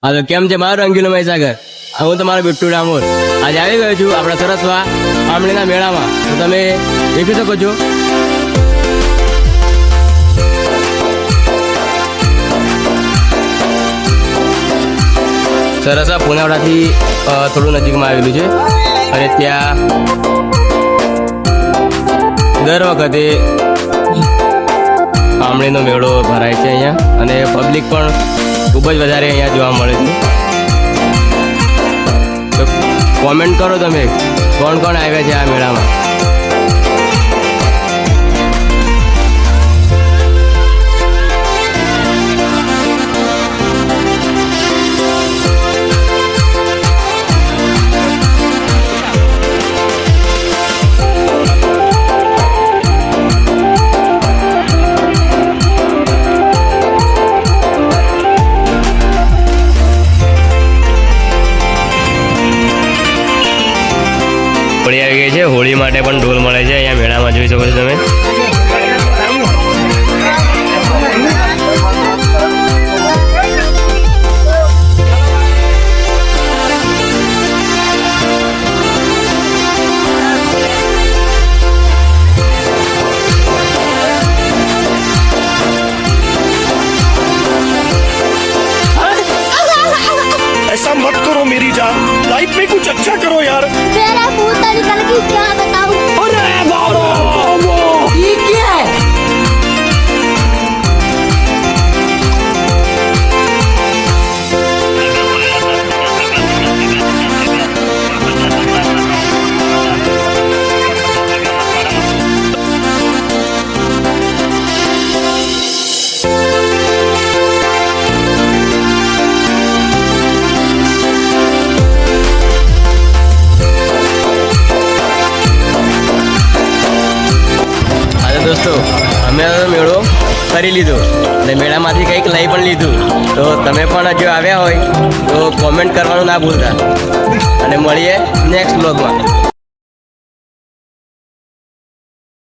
હા તો કેમ છે મારો રંગીલો મહીસાગર? હું તમારો બિટ્ટુ ડામોર આજે આવી ગયો છું આપણા સરસવા આમળીના મેળામાં. તો તમે દેખી શકો છો સરસવા પુનાવાડાથી થોડું નજીકમાં આવેલું છે અને ત્યાં દર વખતે આમળીનો મેળો ભરાય છે અહીંયા અને પબ્લિક પણ ખૂબ જ વધારે અહીંયા જોવા મળે છે. તો કોમેન્ટ કરો તમે કોણ કોણ આવ્યા છે આ મેળામાં. હોળી આવી ગઈ છે. હોળી માટે પણ ઢોલ મળે છે અહીંયા મેળામાં, જોઈ શકો છો તમે. ऐसा मत करो मेरी जान, लाइफ में कुछ अच्छा करो यार. मेरा मुंह तो निकल गई, क्या बताऊं? अरे बाबा, ये क्या है? દોસ્તો અમે મેળો કરી લીધો અને મેળામાંથી કંઈક લઈ પણ લીધું. તો તમે પણ જો આવ્યા હોય તો કોમેન્ટ કરવાનું ના ભૂલતા અને મળીએ નેક્સ્ટ બ્લોગમાં.